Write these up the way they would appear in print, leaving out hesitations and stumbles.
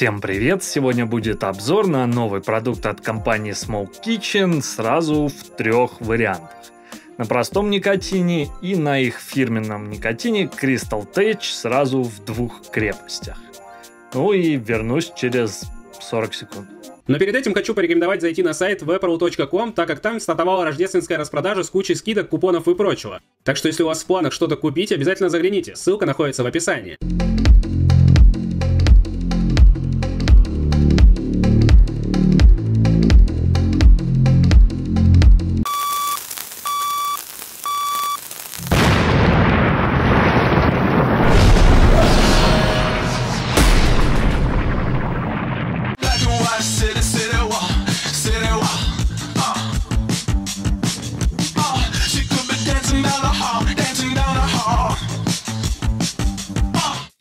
Всем привет! Сегодня будет обзор на новый продукт от компании Smoke Kitchen сразу в 3 вариантах. На простом никотине и на их фирменном никотине Crystal Tech сразу в 2 крепостях. Ну и вернусь через 40 секунд. Но перед этим хочу порекомендовать зайти на сайт vapor.com, так как там стартовала рождественская распродажа с кучей скидок, купонов и прочего. Так что если у вас в планах что-то купить, обязательно загляните, ссылка находится в описании.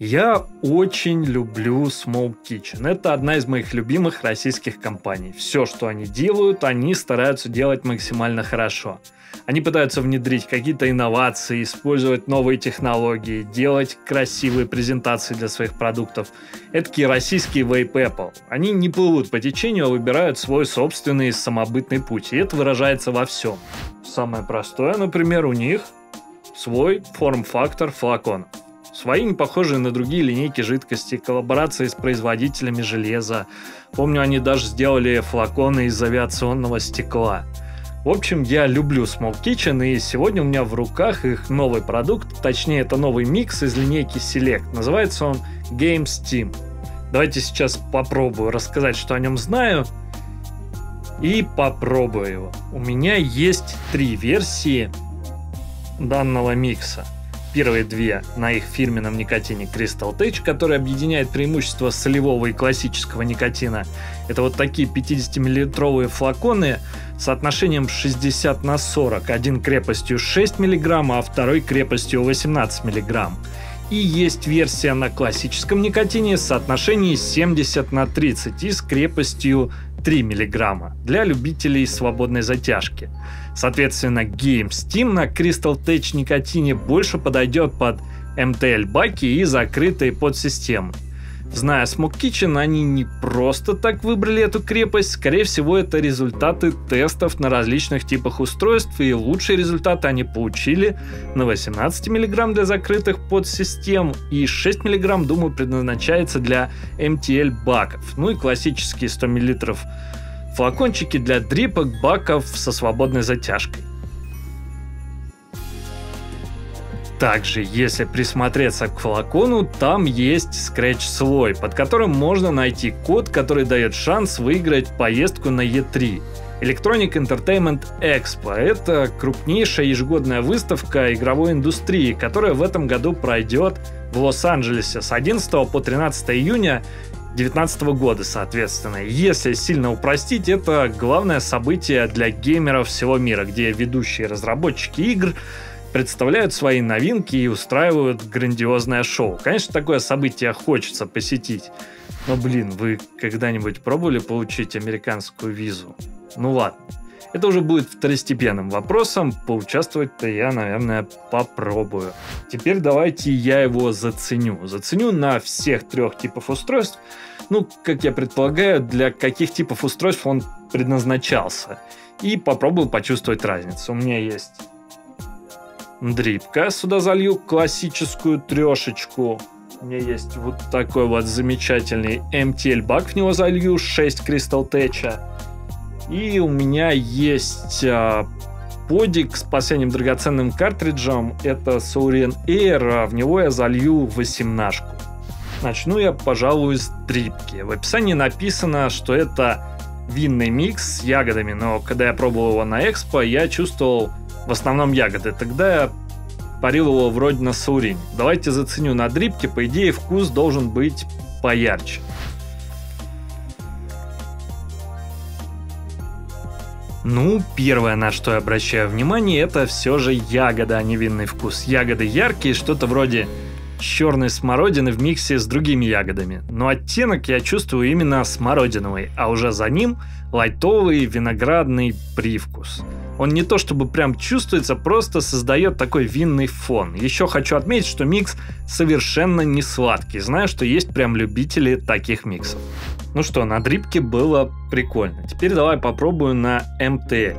Я очень люблю Smoke Kitchen. Это одна из моих любимых российских компаний. Все, что они делают, они стараются делать максимально хорошо. Они пытаются внедрить какие-то инновации, использовать новые технологии, делать красивые презентации для своих продуктов. Эдакий российский Vape Apple. Они не плывут по течению, а выбирают свой собственный самобытный путь. И это выражается во всем. Самое простое, например, у них свой форм-фактор флакона. Свои не похожие на другие линейки жидкости, коллаборации с производителями железа. Помню, они даже сделали флаконы из авиационного стекла. В общем, я люблю Smoke Kitchen, и сегодня у меня в руках их новый продукт, точнее, это новый микс из линейки Select. Называется он Game Steam. Давайте сейчас попробую рассказать, что о нем знаю, и попробую его. У меня есть 3 версии данного микса. Первые 2 на их фирменном никотине Crystal Tech, который объединяет преимущества солевого и классического никотина. Это вот такие 50-миллилитровые флаконы с соотношением 60/40. Один крепостью 6 мг, а второй крепостью 18 мг. И есть версия на классическом никотине с соотношением 70/30 и с крепостью 3 мг для любителей свободной затяжки. Соответственно, Game Steam на Crystal Tech никотине больше подойдет под MTL-баки и закрытые подсистемы. Зная Smoke Kitchen, они не просто так выбрали эту крепость, скорее всего, это результаты тестов на различных типах устройств, и лучшие результаты они получили на 18 мг для закрытых подсистем, и 6 мг, думаю, предназначается для MTL-баков, ну и классические 100 мл флакончики для дрипок баков со свободной затяжкой. Также, если присмотреться к флакону, там есть скретч-слой, под которым можно найти код, который дает шанс выиграть поездку на E3. Electronic Entertainment Expo – это крупнейшая ежегодная выставка игровой индустрии, которая в этом году пройдет в Лос-Анджелесе с 11 по 13 июня 2019 года, соответственно. Если сильно упростить, это главное событие для геймеров всего мира, где ведущие разработчики игр представляют свои новинки и устраивают грандиозное шоу. Конечно, такое событие хочется посетить. Но, блин, вы когда-нибудь пробовали получить американскую визу? Ну ладно. Это уже будет второстепенным вопросом. Поучаствовать-то я, наверное, попробую. Теперь давайте я его заценю. Заценю на всех 3 типов устройств. Ну, как я предполагаю, для каких типов устройств он предназначался. И попробую почувствовать разницу. У меня есть дрипка. Сюда залью классическую 3-шечку. У меня есть вот такой вот замечательный MTL-бак. В него залью 6 Crystal Tech. И у меня есть подик с последним драгоценным картриджем. Это Saurian Air. В него я залью 18-шку. Начну я, пожалуй, с дрипки. В описании написано, что это винный микс с ягодами. Но когда я пробовал его на экспо, я чувствовал в основном ягоды. Тогда я парил его вроде на Saurian. Давайте заценю на дрипке. По идее, вкус должен быть поярче. Ну, первое, на что я обращаю внимание, это все же ягода, а не винный вкус. Ягоды яркие, что-то вроде черной смородины в миксе с другими ягодами. Но оттенок я чувствую именно смородиновый, а уже за ним лайтовый виноградный привкус. Он не то чтобы прям чувствуется, просто создает такой винный фон. Еще хочу отметить, что микс совершенно не сладкий. Знаю, что есть прям любители таких миксов. Ну что, на дрипке было прикольно. Теперь давай попробую на MTL.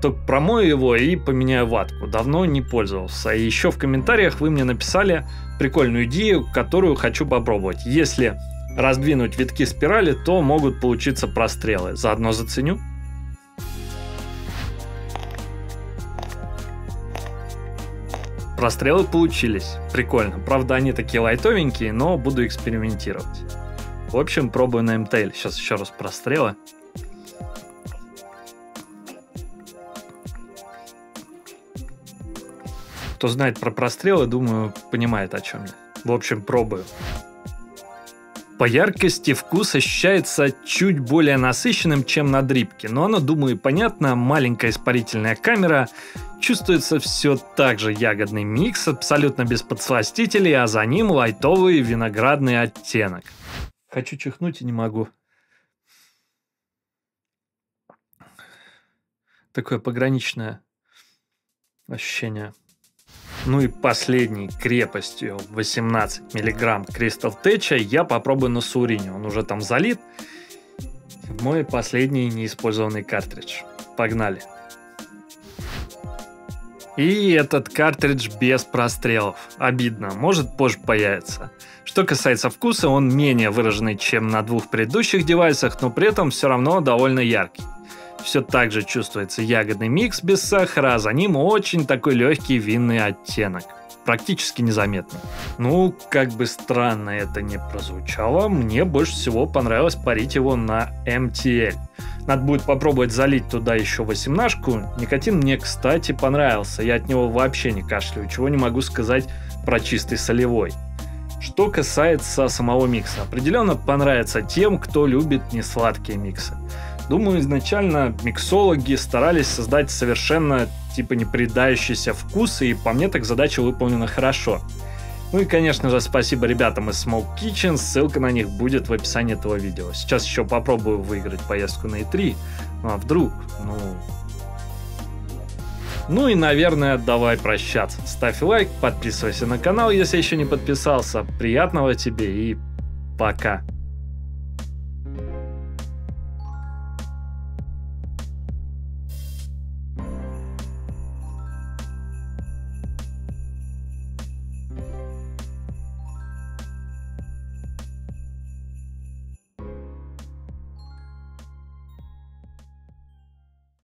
Только промою его и поменяю ватку. Давно не пользовался. И еще в комментариях вы мне написали прикольную идею, которую хочу попробовать. Если раздвинуть витки спирали, то могут получиться прострелы. Заодно заценю. Прострелы получились. Прикольно. Правда, они такие лайтовенькие, но буду экспериментировать. В общем, пробую на MTL. Сейчас еще раз прострелы. Кто знает про прострелы, думаю, понимает, о чем я. В общем, пробую. По яркости вкус ощущается чуть более насыщенным, чем на дрипке. Но оно, думаю, понятно. Маленькая испарительная камера. Чувствуется все так же ягодный микс, абсолютно без подсластителей, а за ним лайтовый виноградный оттенок. Хочу чихнуть и не могу. Такое пограничное ощущение. Ну и последний, крепостью 18 мг Crystal Tech я попробую на Сурине. Он уже там залит. Мой последний неиспользованный картридж. Погнали. И этот картридж без прострелов. Обидно, может позже появится. Что касается вкуса, он менее выраженный, чем на двух предыдущих девайсах, но при этом все равно довольно яркий. Все так же чувствуется ягодный микс без сахара, а за ним очень такой легкий винный оттенок. Практически незаметный. Ну, как бы странно это ни прозвучало, мне больше всего понравилось парить его на MTL. Надо будет попробовать залить туда еще 18-шку. Никотин мне, кстати, понравился. Я от него вообще не кашляю, чего не могу сказать про чистый солевой. Что касается самого микса, определенно понравится тем, кто любит несладкие миксы. Думаю, изначально миксологи старались создать совершенно типа не приедающийся вкус, и по мне так задача выполнена хорошо. Ну и, конечно же, спасибо ребятам из Smoke Kitchen, ссылка на них будет в описании этого видео. Сейчас еще попробую выиграть поездку на E3, ну а вдруг, Ну и, наверное, давай прощаться. Ставь лайк, подписывайся на канал, если еще не подписался. Приятного тебе и пока.